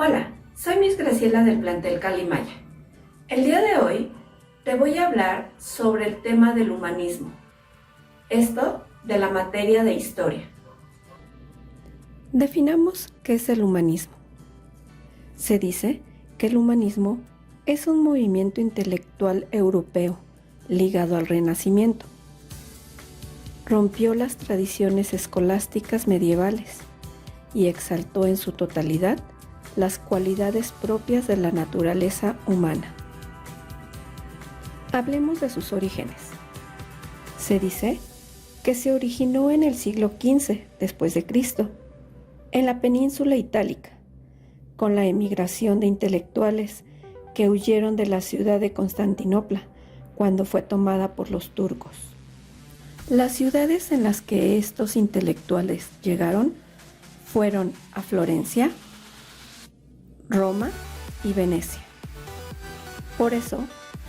Hola, soy Miss Graciela del plantel Calimaya. El día de hoy te voy a hablar sobre el tema del humanismo. Esto de la materia de historia. Definamos qué es el humanismo. Se dice que el humanismo es un movimiento intelectual europeo ligado al Renacimiento. Rompió las tradiciones escolásticas medievales y exaltó en su totalidad las cualidades propias de la naturaleza humana. Hablemos de sus orígenes. Se dice que se originó en el siglo XV después de Cristo, en la península itálica, con la emigración de intelectuales que huyeron de la ciudad de Constantinopla cuando fue tomada por los turcos. Las ciudades en las que estos intelectuales llegaron fueron a Florencia, Roma y Venecia. Por eso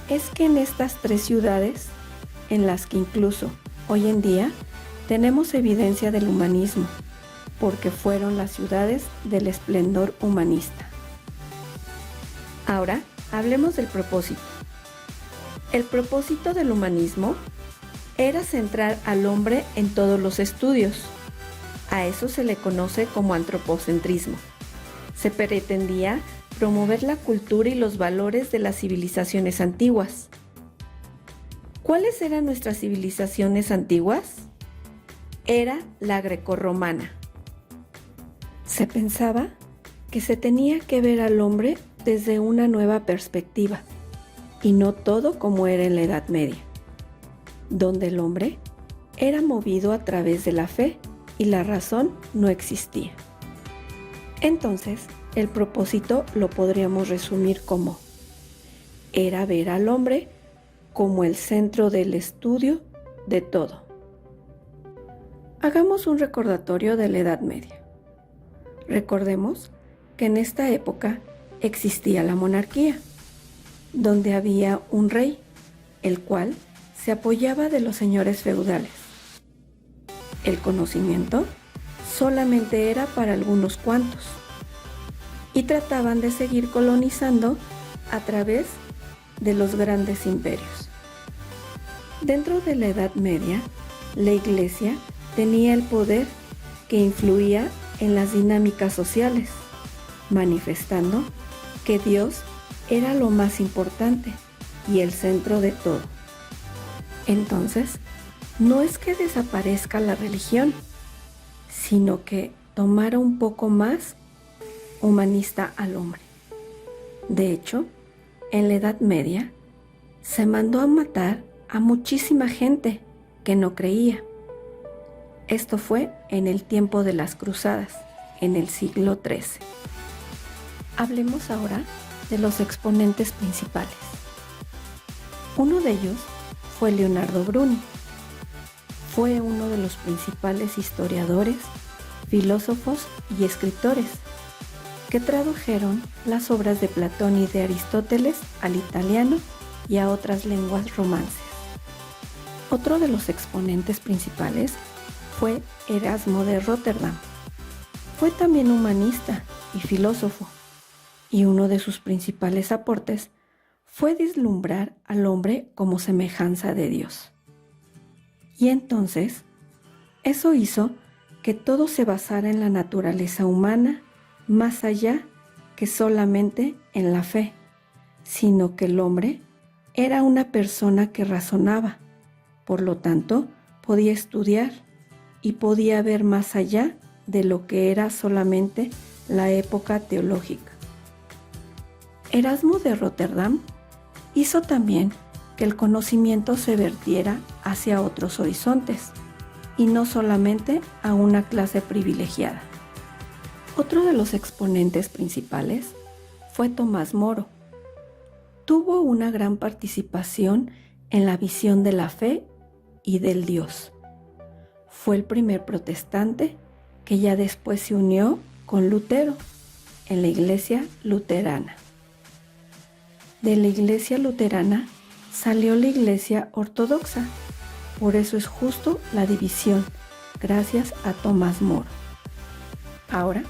es que en estas tres ciudades, en las que incluso hoy en día tenemos evidencia del humanismo, porque fueron las ciudades del esplendor humanista. Ahora hablemos del propósito. El propósito del humanismo era centrar al hombre en todos los estudios. A eso se le conoce como antropocentrismo. Se pretendía promover la cultura y los valores de las civilizaciones antiguas. ¿Cuáles eran nuestras civilizaciones antiguas? Era la grecorromana. Se pensaba que se tenía que ver al hombre desde una nueva perspectiva y no todo como era en la Edad Media, donde el hombre era movido a través de la fe y la razón no existía. Entonces, el propósito lo podríamos resumir como: era ver al hombre como el centro del estudio de todo. Hagamos un recordatorio de la Edad Media. Recordemos que en esta época existía la monarquía, donde había un rey, el cual se apoyaba de los señores feudales. El conocimiento solamente era para algunos cuantos, y trataban de seguir colonizando a través de los grandes imperios. Dentro de la Edad Media, la Iglesia tenía el poder que influía en las dinámicas sociales, manifestando que Dios era lo más importante y el centro de todo. Entonces, no es que desaparezca la religión, sino que tomara un poco más humanista al hombre. De hecho, en la Edad Media se mandó a matar a muchísima gente que no creía. Esto fue en el tiempo de las cruzadas, en el siglo XIII. Hablemos ahora de los exponentes principales. Uno de ellos fue Leonardo Bruni. Fue uno de los principales historiadores, filósofos y escritores que tradujeron las obras de Platón y de Aristóteles al italiano y a otras lenguas romances. Otro de los exponentes principales fue Erasmo de Róterdam. Fue también humanista y filósofo, y uno de sus principales aportes fue vislumbrar al hombre como semejanza de Dios. Y entonces, eso hizo que todo se basara en la naturaleza humana, más allá que solamente en la fe, sino que el hombre era una persona que razonaba, por lo tanto, podía estudiar y podía ver más allá de lo que era solamente la época teológica. Erasmo de Róterdam hizo también que el conocimiento se vertiera hacia otros horizontes y no solamente a una clase privilegiada. Otro de los exponentes principales fue Tomás Moro. Tuvo una gran participación en la visión de la fe y del Dios. Fue el primer protestante que ya después se unió con Lutero en la Iglesia Luterana. De la Iglesia Luterana salió la Iglesia Ortodoxa, por eso es justo la división, gracias a Tomás Moro. Ahora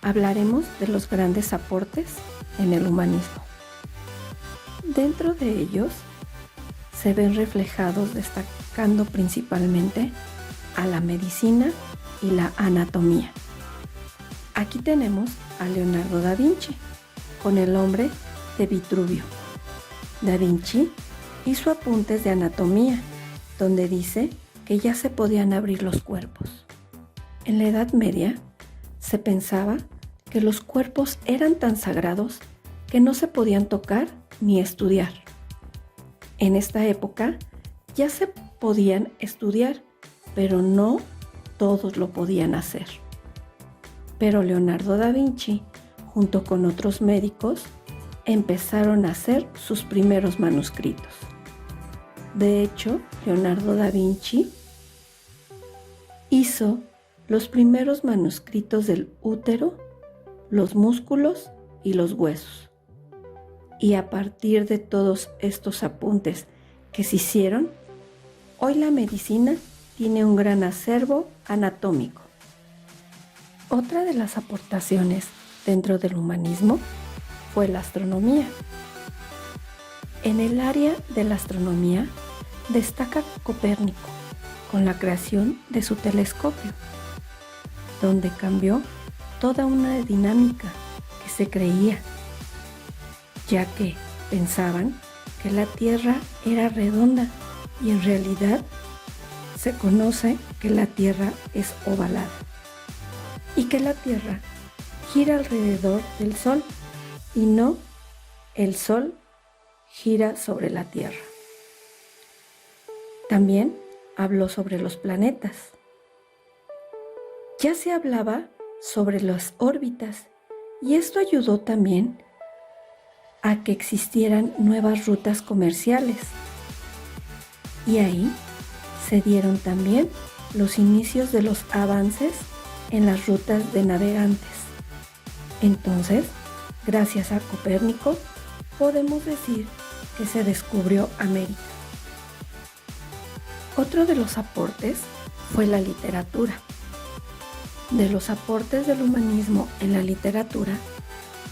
hablaremos de los grandes aportes en el humanismo. Dentro de ellos se ven reflejados destacando principalmente a la medicina y la anatomía. Aquí tenemos a Leonardo da Vinci con el hombre de Vitruvio. Da Vinci hizo apuntes de anatomía, donde dice que ya se podían abrir los cuerpos. En la Edad Media se pensaba que los cuerpos eran tan sagrados que no se podían tocar ni estudiar. En esta época ya se podían estudiar, pero no todos lo podían hacer. Pero Leonardo da Vinci, junto con otros médicos, empezaron a hacer sus primeros manuscritos. De hecho, Leonardo da Vinci hizo los primeros manuscritos del útero, los músculos y los huesos. Y a partir de todos estos apuntes que se hicieron, hoy la medicina tiene un gran acervo anatómico. Otra de las aportaciones dentro del humanismo fue la astronomía. En el área de la astronomía destaca Copérnico con la creación de su telescopio, donde cambió toda una dinámica que se creía, ya que pensaban que la Tierra era redonda y en realidad se conoce que la Tierra es ovalada y que la Tierra gira alrededor del Sol y no el Sol gira sobre la Tierra. También habló sobre los planetas. Ya se hablaba sobre las órbitas y esto ayudó también a que existieran nuevas rutas comerciales. Y ahí se dieron también los inicios de los avances en las rutas de navegantes. Entonces, gracias a Copérnico, podemos decir que se descubrió América. Otro de los aportes fue la literatura. De los aportes del humanismo en la literatura,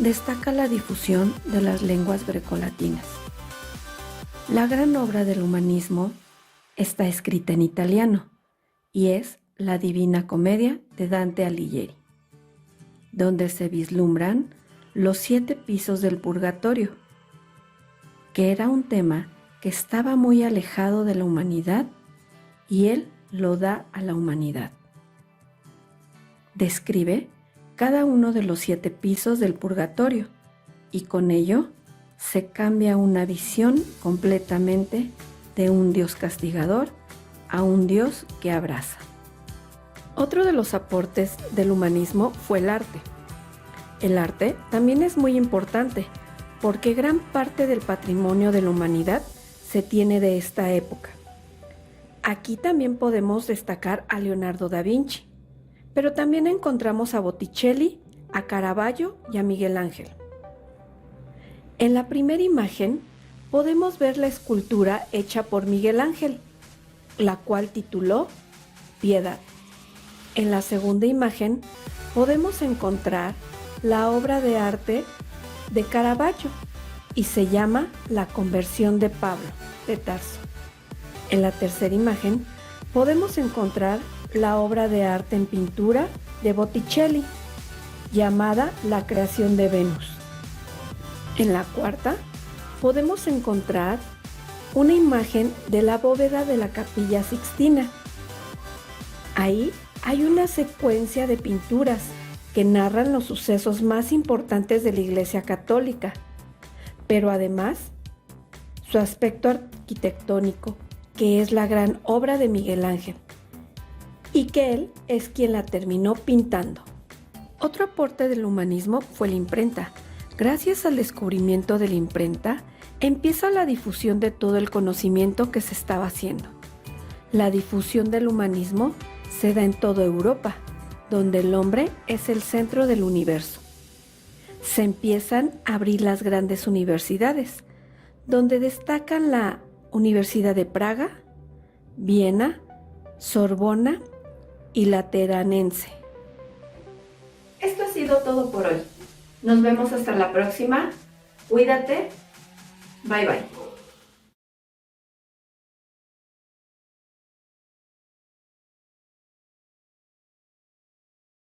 destaca la difusión de las lenguas grecolatinas. La gran obra del humanismo está escrita en italiano y es la Divina Comedia de Dante Alighieri, donde se vislumbran los 7 pisos del purgatorio, que era un tema que estaba muy alejado de la humanidad y él lo da a la humanidad. Describe cada uno de los 7 pisos del purgatorio y con ello se cambia una visión completamente de un Dios castigador a un Dios que abraza. Otro de los aportes del humanismo fue el arte. El arte también es muy importante porque gran parte del patrimonio de la humanidad se tiene de esta época. Aquí también podemos destacar a Leonardo da Vinci, pero también encontramos a Botticelli, a Caravaggio y a Miguel Ángel. En la primera imagen podemos ver la escultura hecha por Miguel Ángel, la cual tituló Piedad. En la segunda imagen podemos encontrar la obra de arte de Caravaggio y se llama La conversión de Pablo de Tarso. En la tercera imagen podemos encontrar la obra de arte en pintura de Botticelli, llamada La creación de Venus. En la cuarta podemos encontrar una imagen de la bóveda de la Capilla Sixtina. Ahí hay una secuencia de pinturas que narran los sucesos más importantes de la Iglesia Católica, pero además su aspecto arquitectónico, que es la gran obra de Miguel Ángel, y que él es quien la terminó pintando. Otro aporte del humanismo fue la imprenta. Gracias al descubrimiento de la imprenta, empieza la difusión de todo el conocimiento que se estaba haciendo. La difusión del humanismo se da en toda Europa, donde el hombre es el centro del universo. Se empiezan a abrir las grandes universidades, donde destacan la Universidad de Praga, Viena, Sorbona y Lateranense. Esto ha sido sido todo por hoy. Nos vemos hasta la próxima. Cuídate. Bye bye.